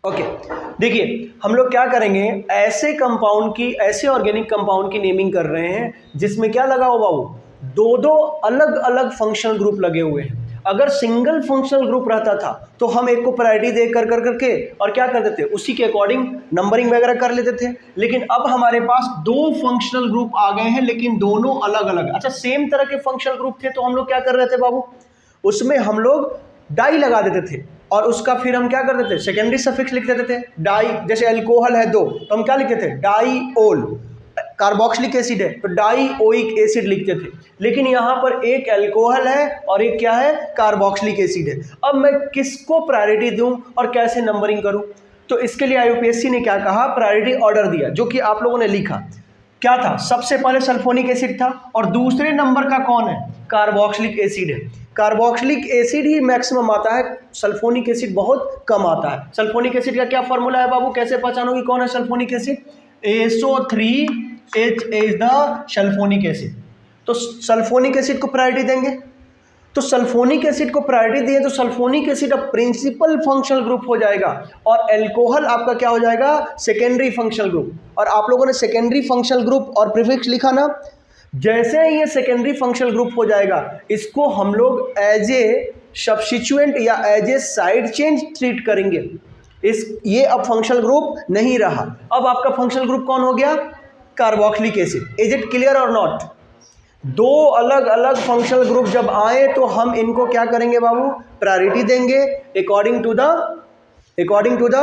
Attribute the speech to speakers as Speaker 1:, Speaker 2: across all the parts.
Speaker 1: Okay देखिए हम लोग क्या करेंगे, ऐसे कंपाउंड की, ऐसे ऑर्गेनिक कंपाउंड की नेमिंग कर रहे हैं जिसमें क्या लगा हो बाबू, दो दो अलग अलग फंक्शनल ग्रुप लगे हुए हैं। अगर सिंगल फंक्शनल ग्रुप रहता था तो हम एक को प्रायोरिटी दे कर करके और क्या करते थे, उसी के अकॉर्डिंग नंबरिंग वगैरह कर लेते थे। लेकिन अब हमारे पास दो फंक्शनल ग्रुप आ गए हैं लेकिन दोनों अलग अलग, अच्छा सेम तरह के फंक्शनल ग्रुप थे तो हम लोग क्या कर रहे थे बाबू, उसमें हम लोग डाई लगा देते थे और उसका फिर हम क्या करते थे, सेकेंडरी सफिक्स लिख देते थे। डाई, जैसे अल्कोहल है दो तो हम क्या लिखते थे, डाईओल। कार्बोक्सिलिक एसिड है तो डाईओइक एसिड लिखते थे। लेकिन यहाँ पर एक अल्कोहल है और एक क्या है, कार्बोक्सिलिक एसिड है। अब मैं किसको प्रायोरिटी दूं और कैसे नंबरिंग करूं, तो इसके लिए आईयूपीएससी ने क्या कहा, प्रायोरिटी ऑर्डर दिया, जो कि आप लोगों ने लिखा। क्या था, सबसे पहले सल्फोनिक एसिड था और दूसरे नंबर का कौन है, कार्बोक्सिलिक एसिड है। कार्बोक्सिलिक एसिड ही मैक्सिमम आता है, सल्फोनिक एसिड बहुत कम आता है। सल्फोनिक एसिड का क्या फॉर्मूला है बाबू, कैसे पहचानोगे कौन है sulphonic acid, SO3H is the sulphonic acid. तो सल्फोनिक एसिड को प्रायोरिटी देंगे, तो सल्फोनिक एसिड को प्रायोरिटी दिए तो सल्फोनिक एसिड अब प्रिंसिपल फंक्शनल ग्रुप हो जाएगा और अल्कोहल आपका क्या हो जाएगा, सेकेंडरी फंक्शनल ग्रुप। और आप लोगों ने सेकेंडरी फंक्शनल ग्रुप और प्रीफिक्स लिखा ना, जैसे ही ये सेकेंडरी फंक्शनल ग्रुप हो जाएगा इसको हम लोग एज ए सब्स्टिट्यूएंट या as a side chain treat करेंगे। ये अब फंक्शनल ग्रुप नहीं रहा, अब आपका फंक्शनल ग्रुप कौन हो गया, carboxylic acid. Is it clear और नॉट। दो अलग अलग फंक्शनल ग्रुप जब आए तो हम इनको क्या करेंगे बाबू, प्रायोरिटी देंगे according to the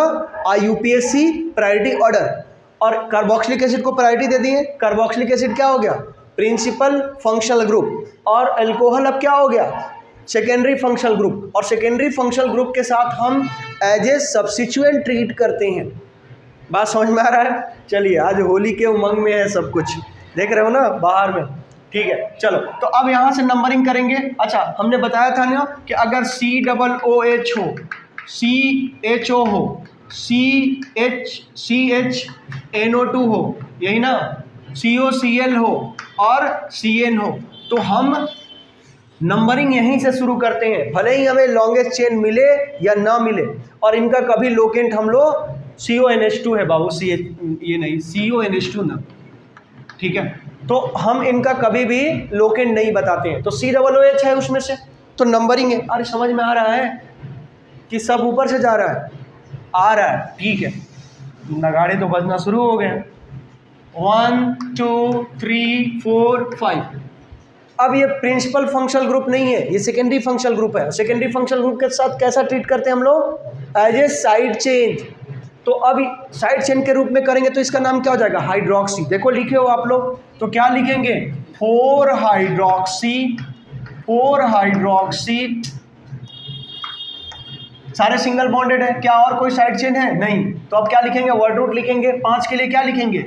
Speaker 1: IUPAC priority order. और कार्बोक्सिलिक एसिड को प्रायोरिटी दे दिए, कार्बोक्सिलिक एसिड क्या हो गया, प्रिंसिपल फंक्शनल ग्रुप, और अल्कोहल अब क्या हो गया, सेकेंडरी फंक्शनल ग्रुप। और सेकेंडरी फंक्शनल ग्रुप के साथ हम एज ए सब्स्टिट्यूएंट ट्रीट करते हैं। बात समझ में आ रहा है। चलिए आज होली के उमंग में है सब कुछ, देख रहे हो ना बाहर में, ठीक है। चलो तो अब यहाँ से नंबरिंग करेंगे। अच्छा हमने बताया था ना कि अगर COOH हो, CHO हो, CHNO2 हो, यही ना, COCl हो और CN हो, तो हम नंबरिंग यहीं से शुरू करते हैं, भले ही हमें लॉन्गेस्ट चेन मिले या ना मिले। और इनका कभी लोकेंट हम लोग CONH2 है बाबू, ये नहीं CONH2 ना, ठीक है। तो हम इनका कभी भी लोकेंट नहीं बताते हैं। तो COOH है उसमें से, तो नंबरिंग है। अरे समझ में आ रहा है कि सब ऊपर से जा रहा है, आ रहा है, ठीक है। नगाड़े तो बजना शुरू हो गए, 1 2 3 4 5। अब ये प्रिंसिपल फंक्शनल ग्रुप नहीं है, ये सेकेंडरी फंक्शनल ग्रुप है। सेकेंडरी फंक्शनल ग्रुप के साथ कैसा ट्रीट करते हैं हम लोग, एज ए साइड चेन। तो अब साइड चेन के रूप में करेंगे तो इसका नाम क्या हो जाएगा, हाइड्रोक्सी। देखो लिखे हो आप लोग, तो क्या लिखेंगे, 4 हाइड्रोक्सी। सारे सिंगल बॉन्डेड है, क्या और कोई साइड चेन है, नहीं। तो अब क्या लिखेंगे, वर्ड रूट लिखेंगे। 5 के लिए क्या लिखेंगे,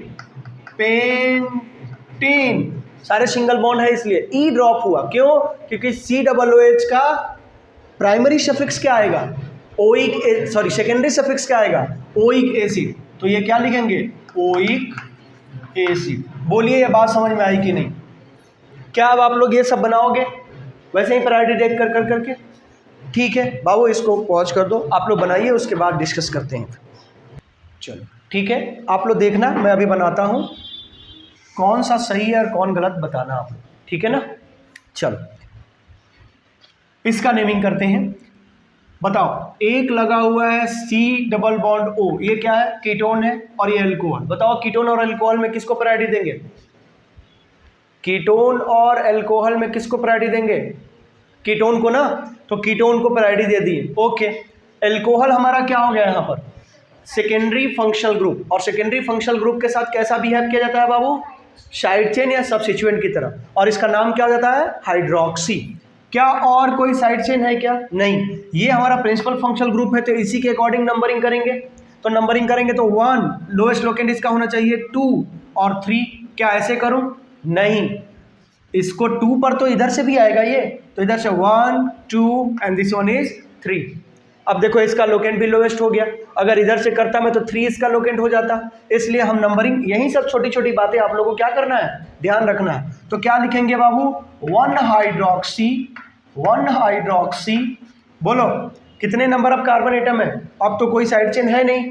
Speaker 1: पेंटीन। सारे सिंगल बॉन्ड है इसलिए ई ड्रॉप हुआ, क्यों, क्योंकि COOH का प्राइमरी सफिक्स क्या आएगा, सेकेंडरी सफिक्स क्या आएगा, ओइक एसिड। तो ये क्या लिखेंगे, ओइक एसिड। बोलिए ये बात समझ में आई कि नहीं। क्या अब आप लोग ये सब बनाओगे वैसे ही प्रायोरिटी देख कर करके, ठीक है बाबू। इसको पॉज कर दो, आप लोग बनाइए, उसके बाद डिस्कस करते हैं। चलो ठीक है, आप लोग देखना, मैं अभी बनाता हूँ, कौन सा सही है और कौन गलत बताना आप लोग, ठीक है ना। चलो इसका नेमिंग करते हैं। बताओ, एक लगा हुआ है C+O, ये क्या है, कीटोन है, और ये अल्कोहल। बताओ कीटोन और अल्कोहल में किसको प्रायोरिटी देंगे, कीटोन और अल्कोहल में किसको प्रायोरिटी देंगे, कीटोन को ना, तो कीटोन को प्रायोरिटी दे दिए, ओके। अल्कोहल हमारा क्या हो गया यहाँ पर, सेकेंडरी फंक्शनल ग्रुप। और सेकेंडरी फंक्शनल ग्रुप के साथ कैसा बिहेव किया जाता है बाबू, साइड चेन या सब्स्टिट्यूएंट की तरह, और इसका नाम क्या हो जाता है, हाइड्रोक्सी। क्या और कोई साइड चेन है क्या, नहीं। ये हमारा प्रिंसिपल फंक्शनल ग्रुप है तो इसी के अकॉर्डिंग नंबरिंग करेंगे। तो नंबरिंग करेंगे तो 1 लोएस्ट लोकेंट इसका होना चाहिए, 2 और 3। क्या ऐसे करूं, नहीं, इसको 2 पर तो इधर से भी आएगा ये, तो इधर से 1 2 एंड दिस वन इज 3। अब देखो इसका लोकेंट भी लोएस्ट हो गया, अगर इधर से करता मैं तो 3 इसका लोकेंट हो जाता। इसलिए हम नंबरिंग, यही सब छोटी छोटी बातें आप लोगों को क्या करना है, ध्यान रखना है। तो क्या लिखेंगे बाबू, 1 हाइड्रोक्सी, बोलो कितने नंबर ऑफ कार्बन एटम है? अब तो कोई साइड चेन है नहीं,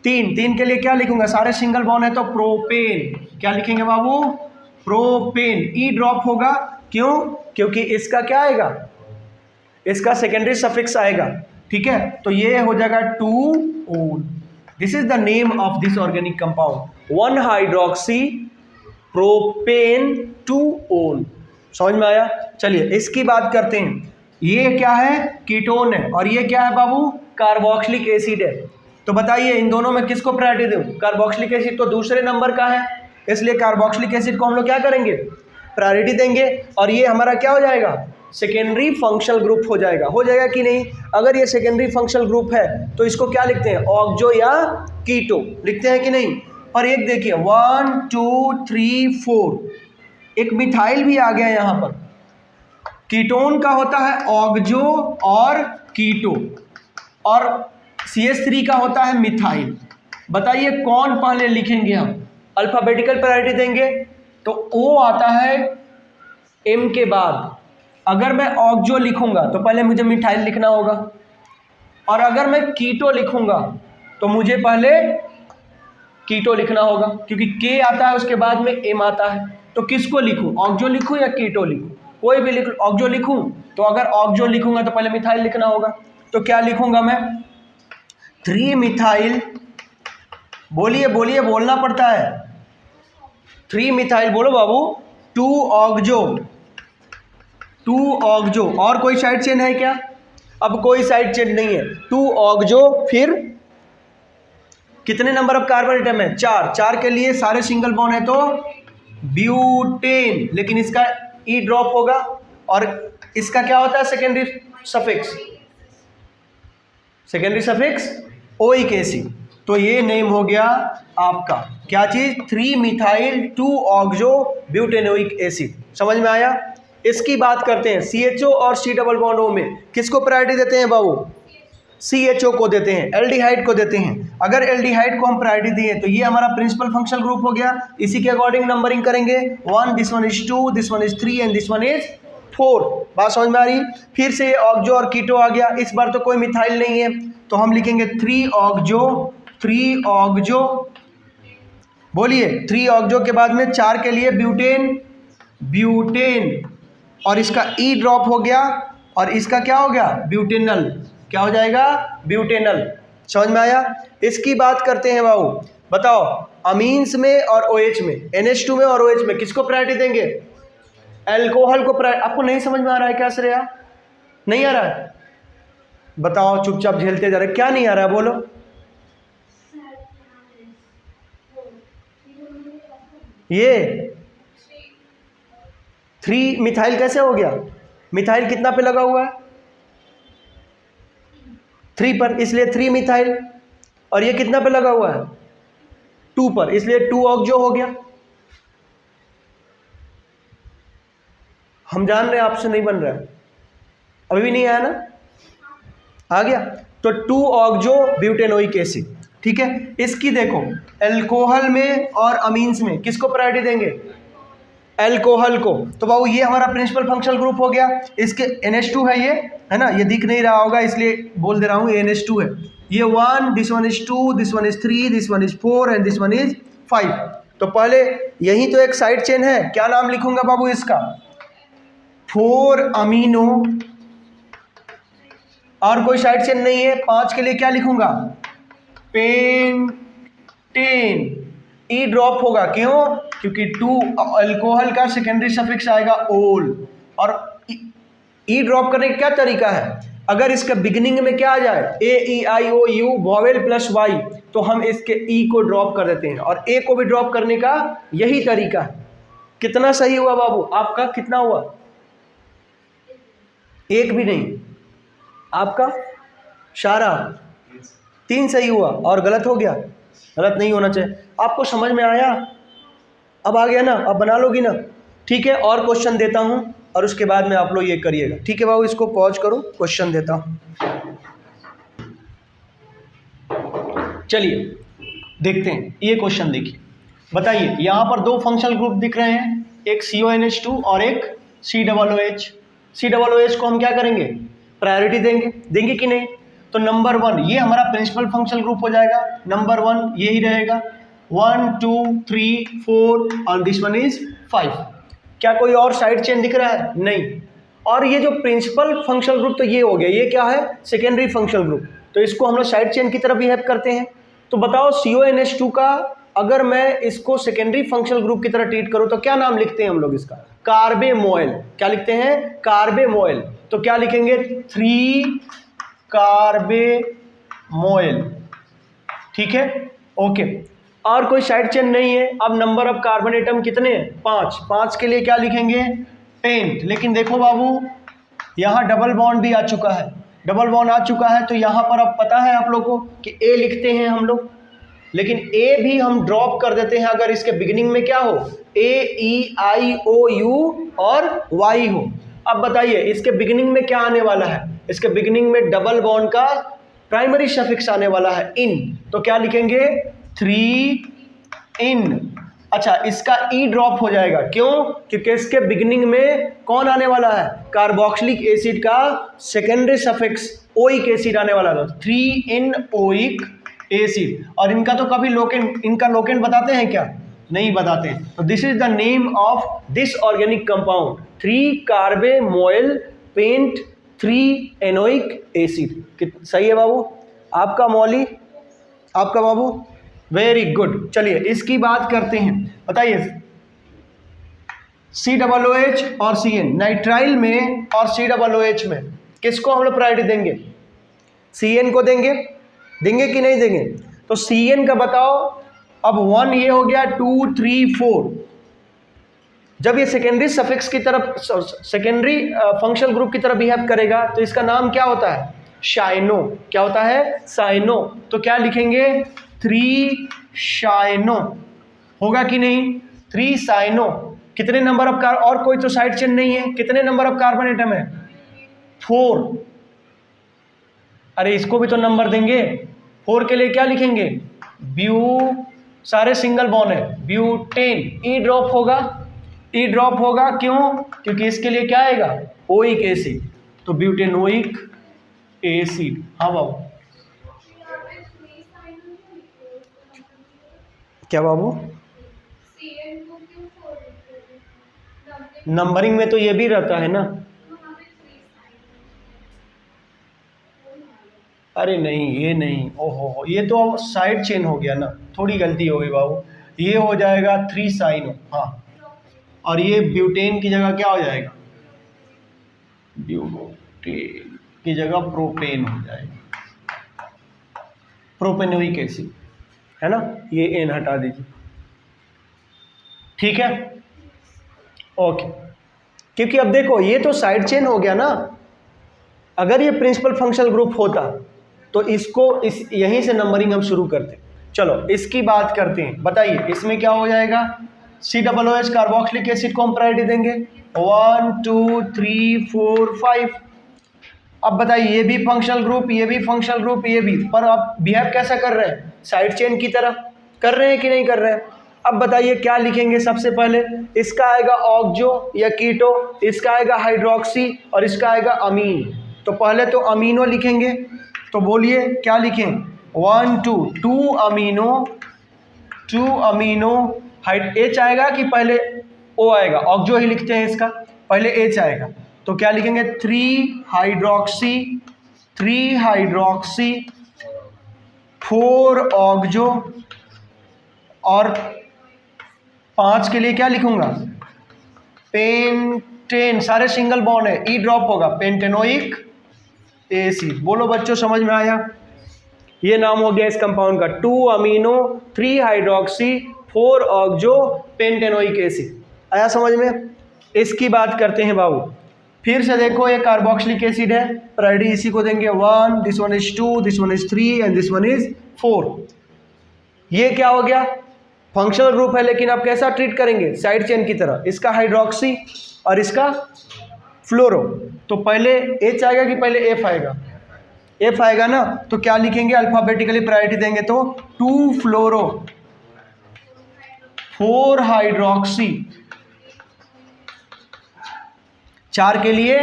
Speaker 1: 3 के लिए क्या लिखूंगा? सारे सिंगल बॉन्ड है तो प्रोपेन। क्या लिखेंगे बाबू? प्रोपेन। ई ड्रॉप होगा, क्यों? क्योंकि इसका क्या आएगा? इसका सेकेंडरी सफिक्स आएगा, ठीक है। तो ये हो जाएगा 2-ol। This is the name of this organic compound 1 hydroxy propane 2-ol। समझ में आया? चलिए इसकी बात करते हैं। ये क्या है? कीटोन है, और ये क्या है बाबू? कार्बोक्सिलिक एसिड है। तो बताइए इन दोनों में किसको प्रायोरिटी दूं? कार्बोक्सिलिक एसिड तो दूसरे नंबर का है, इसलिए कार्बोक्सिलिक एसिड को हम लोग क्या करेंगे? प्रायोरिटी देंगे। और ये हमारा क्या हो जाएगा? सेकेंडरी फंक्शनल ग्रुप हो जाएगा। हो जाएगा कि नहीं? अगर ये सेकेंडरी फंक्शनल ग्रुप है तो इसको क्या लिखते हैं? ऑक्सो या कीटो लिखते हैं कि नहीं? पर एक देखिए 1 2 3 4, एक मिथाइल भी आ गया यहाँ पर। कीटोन का होता है ऑक्सो और कीटो, और CH3 का होता है मिथाइल। बताइए कौन पहले लिखेंगे हम? अल्फाबेटिकल प्रायोरिटी देंगे तो O आता है M के बाद। अगर मैं ऑक्सो लिखूंगा तो पहले मुझे मिथाइल लिखना होगा, और अगर मैं कीटो लिखूंगा तो मुझे पहले कीटो लिखना होगा, क्योंकि K आता है उसके बाद में M आता है। तो किसको लिखूं? ऑक्सो लिखूं या कीटो लिखूं? कोई भी लिख। ऑक्सो लिखूं तो अगर ऑक्सो लिखूंगा तो पहले मिथाइल लिखना होगा। तो क्या लिखूंगा मैं? 3 मिथाइल। बोलिए बोलिए, बोलना पड़ता है। 3 मिथाइल बोलो बाबू। 2 ऑक्सो, 2 ऑक्सो। और कोई साइड चेन है क्या? अब कोई साइड चेन नहीं है। 2 ऑक्सो, फिर कितने नंबर ऑफ कार्बन एटम है? 4 के लिए सारे सिंगल बॉन्ड है तो ब्यूटेन, लेकिन इसका ई ड्रॉप होगा। और इसका क्या होता है? Secondary suffix, secondary suffix oic acid. तो ये नेम हो गया आपका क्या चीज? 3 मिथाइल 2 ऑक्सो ब्यूटेनोइक एसिड। समझ में आया? इसकी बात करते हैं। CHO और C डबल बॉन्ड O में किसको प्रायोरिटी देते हैं बाबू? CHO को देते हैं, एल्डिहाइड को देते हैं। अगर एल्डिहाइड को हम प्रायोरिटी दिए तो ये हमारा प्रिंसिपल फंक्शनल ग्रुप हो गया। इसी के अकॉर्डिंग नंबरिंग करेंगे। 1, this one is 2, this one is 3 and this one is 4। बात समझ में आ रही? फिर से ऑक्सो और कीटो आ गया। इस बार तो कोई मिथाइल नहीं है तो हम लिखेंगे 3 ऑक्सो, 3 ऑक्सो। बोलिए 3 ऑक्सो के बाद में 4 के लिए ब्यूटेन, ब्यूटेन। और इसका ई ड्रॉप हो गया, और इसका क्या हो गया? ब्यूटेनल। क्या हो जाएगा? ब्यूटेनल। समझ में आया? इसकी बात करते हैं बाबू। बताओ अमीन्स में और OH में, NH2 में और OH में किसको प्रायोरिटी देंगे? अल्कोहल को प्रायोरिटी। आपको नहीं समझ में आ रहा है क्या श्रेया? नहीं आ रहा है? बताओ, चुपचाप झेलते जा रहे। क्या नहीं आ रहा है बोलो? ये 3 मिथाइल कैसे हो गया? मिथाइल कितना पे लगा हुआ है? 3 पर, इसलिए 3 मिथाइल। और ये कितना पे लगा हुआ है? 2 पर, इसलिए 2 ऑक्सो हो गया। हम जान रहे हैं आपसे नहीं बन रहा है, अभी भी नहीं आया ना? आ गया। तो 2 ऑक्सो ब्यूटेनोइक एसिड, ठीक है। इसकी देखो अल्कोहल में और अमीन्स में किसको प्रायोरिटी देंगे? अल्कोहल को। तो बाबू ये हमारा प्रिंसिपल फंक्शनल ग्रुप हो गया। इसके NH2 है, ये है ना, ये दिख नहीं रहा होगा इसलिए बोल दे रहा हूँ, ये NH2 है। ये 1, this one is 2, this one is 3, this one is 4 and this one is 5। तो पहले यही तो एक साइड चेन है। क्या नाम लिखूंगा बाबू इसका? 4 अमीनो। और कोई साइड चेन नहीं है। 5 के लिए क्या लिखूंगा? पेंटेन। ई ड्रॉप होगा, क्यों? क्योंकि 2 अल्कोहल का सेकेंडरी सफिक्स आएगा ओल। और ई ड्रॉप करने का क्या तरीका है? अगर इसका बिगिनिंग में क्या आ जाए? AEIOU वॉवेल प्लस Y, तो हम इसके E को ड्रॉप कर देते हैं, और A को भी ड्रॉप करने का यही तरीका है। कितना सही हुआ बाबू आपका? कितना हुआ? एक भी नहीं। आपका सारा 3 सही हुआ और गलत हो गया। गलत नहीं होना चाहिए। आपको समझ में आया? अब आ गया ना? अब बना लोगी ना? ठीक है। और क्वेश्चन देता हूं और उसके बाद में आप लोग ये करिएगा, ठीक है बाबू? इसको पॉज करो, क्वेश्चन देता हूं। चलिए देखते हैं ये क्वेश्चन। देखिए बताइए, यहां पर 2 फंक्शनल ग्रुप दिख रहे हैं, एक CONH2 और एक COOH। COOH को हम क्या करेंगे? प्रायोरिटी देंगे। देंगे कि नहीं? तो नंबर 1 ये हमारा प्रिंसिपल फंक्शनल ग्रुप हो जाएगा, नंबर 1 यही रहेगा, 1 2 3 4 और दिस वन इज 5। क्या कोई और साइड चेन दिख रहा है? नहीं। और ये जो प्रिंसिपल फंक्शनल ग्रुप तो ये हो गया, ये क्या है? Secondary functional group. तो इसको हम लोग साइड चेन की तरह बिहेव करते हैं। तो बताओ CONH2 का अगर मैं इसको सेकेंडरी फंक्शनल ग्रुप की तरह ट्रीट करूं तो क्या नाम लिखते हैं हम लोग इसका? कार्बेमोइल। क्या लिखते हैं? कार्बेमोइल। तो क्या लिखेंगे? 3 कार्बेमोइल। ठीक है, ओके। और कोई साइड चेन नहीं है। अब नंबर ऑफ कार्बन एटम कितने हैं? 5। 5 के लिए क्या लिखेंगे? पेंट। लेकिन देखो बाबू, यहाँ डबल बॉन्ड भी आ चुका है, डबल बॉन्ड आ चुका है, तो यहाँ पर अब पता है आप लोग को कि A लिखते हैं हम लोग, लेकिन A भी हम ड्रॉप कर देते हैं अगर इसके बिगिनिंग में क्या हो? AEIOU और Y हो। अब बताइए इसके बिगिनिंग में क्या आने वाला है? इसके बिगिनिंग में डबल बॉन्ड का प्राइमरी सफिक्स आने वाला है, इन। तो क्या लिखेंगे? 3 इन। अच्छा, इसका E ड्रॉप हो जाएगा, क्यों? क्योंकि इसके बिगिनिंग में कौन आने वाला है? कार्बोक्सिलिक एसिड का सेकेंडरी सफिक्स ओइक एसिड आने वाला था, 3 इन ओइक एसिड। और इनका तो कभी लोकेंट, इनका लोकेंट बताते हैं क्या? नहीं बताते। तो this is the name of this organic compound, 3 carbamoyl pent 3 enoic acid. सही है बाबू? आपका मौली, आपका बाबू, वेरी गुड। चलिए इसकी बात करते हैं। बताइए COOH और CN, नाइट्राइल में और COOH में किसको हम लोग प्रायोरिटी देंगे? CN को देंगे, देंगे कि नहीं देंगे? तो CN का बताओ। अब 1 ये हो गया, 2 3 4। जब ये सेकेंडरी सफिक्स की तरफ, सेकेंडरी फंक्शनल ग्रुप की तरफ बिहेव करेगा तो इसका नाम क्या होता है? शाइनो। क्या होता है? साइनो। तो क्या लिखेंगे? 3 शाइनो। होगा कि नहीं? 3 साइनो। कितने नंबर ऑफ कार्बन? और कोई तो साइड चेन नहीं है। कितने नंबर ऑफ कार्बन एटम है? 4। अरे इसको भी तो नंबर देंगे। 4 के लिए क्या लिखेंगे? ब्यू, सारे सिंगल बॉन्ड है, ब्यूटेन। ई ड्रॉप होगा, ई ड्रॉप होगा, क्यों? क्योंकि इसके लिए क्या आएगा? ओइक एसिड, तो ब्यूटेनोइक एसिड। हाँ बाबू, क्या बाबू? नंबरिंग में तो ये भी रहता है ना। अरे नहीं, ये नहीं, ओहो, ये तो साइड चेन हो गया ना, थोड़ी गलती हो गई बाबू। ये हो जाएगा 3 साइनो, हाँ। और ये ब्यूटेन की जगह क्या हो जाएगा? ब्यूटेन की जगह प्रोपेन हो जाएगा, प्रोपेनोइक एसिड, है ना। ये एन हटा दीजिए, ठीक है, ओके। क्योंकि अब देखो ये तो साइड चेन हो गया ना। अगर ये प्रिंसिपल फंक्शनल ग्रुप होता तो इसको इस यहीं से नंबरिंग हम शुरू करते। चलो इसकी बात करते हैं। बताइए इसमें क्या हो जाएगा? COOH कार्बोक्सिलिक एसिड को हम प्रायोरिटी देंगे, 1 2 3 4 5। अब बताइए ये भी फंक्शनल ग्रुप, ये भी फंक्शनल ग्रुप, ये भी, पर अब बिहेव कैसा कर रहे हैं? साइड चेन की तरह कर रहे हैं कि नहीं कर रहे हैं? अब बताइए क्या लिखेंगे? सबसे पहले इसका आएगा ऑक्जो या कीटो, इसका आएगा हाइड्रोक्सी और इसका आएगा अमीन। तो पहले तो अमीनो लिखेंगे, तो बोलिए क्या लिखें? 1 2 2 अमीनो, 2 अमीनो H आएगा कि पहले O आएगा? ऑक्जो ही लिखते हैं इसका, पहले H आएगा। तो क्या लिखेंगे? 3 हाइड्रोक्सी, 3 हाइड्रोक्सी, 4 ऑक्जो, और 5 के लिए क्या लिखूंगा? पेंटेन, सारे सिंगल बॉन्ड है, ई ड्रॉप होगा, पेंटेनोइक एसिड। बोलो बच्चों, समझ में आया? ये नाम हो गया इस कंपाउंड का, 2 amino, 3 hydroxy, 4 oxo, pentanoic acid. आया समझ में? इसकी बात करते हैं बाबू। फिर से देखो ये कार्बोक्सिलिक एसिड है, प्रायोरिटी इसी को देंगे 1, this one is 2, this one is 3 and this one is 4। ये क्या हो गया? फंक्शनल ग्रुप है, लेकिन आप कैसा ट्रीट करेंगे? साइड चेन की तरह। इसका हाइड्रोक्सी और इसका फ्लोरो। तो पहले H आएगा कि पहले F आएगा? F आएगा ना। तो क्या लिखेंगे? अल्फाबेटिकली प्रायोरिटी देंगे, तो 2 फ्लोरो, 4 हाइड्रोक्सी, 4 के लिए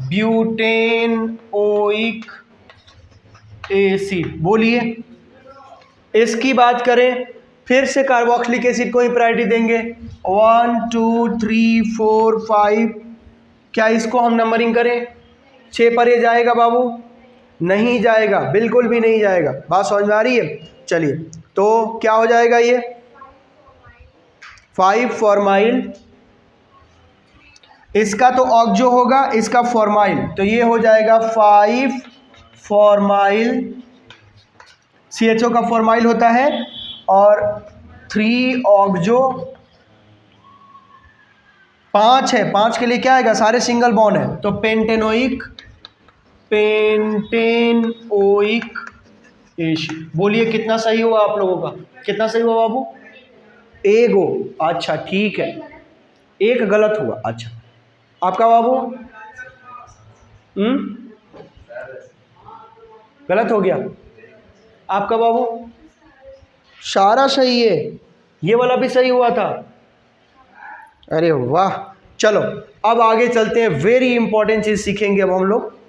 Speaker 1: ब्यूटेन ओइक एसिड। बोलिए, इसकी बात करें फिर से कार्बोक्सिलिक एसिड को ही प्रायोरिटी देंगे। 1 2 3 4 5। क्या इसको हम नंबरिंग करें? 6 पर ये जाएगा बाबू? नहीं जाएगा, बिल्कुल भी नहीं जाएगा। बात समझ में आ रही है? चलिए, तो क्या हो जाएगा ये? 5 फॉर्माइल। इसका तो ऑक्जो होगा, इसका फॉर्माइल, तो ये हो जाएगा 5 फॉर्माइल। CHO का फॉर्माइल होता है और 3 ऑक्जो। 5 है, 5 के लिए क्या आएगा? सारे सिंगल बॉन्ड है, तो पेंटेनोइक एसिड। बोलिए कितना सही हुआ आप लोगों का? कितना सही हुआ बाबू? एगो। अच्छा ठीक है, एक गलत हुआ। अच्छा, आपका बाबू? गलत हो गया आपका बाबू? सारा सही है, ये वाला भी सही हुआ था। अरे वाह। चलो अब आगे चलते हैं, वेरी इंपॉर्टेंट चीज सीखेंगे अब हम लोग।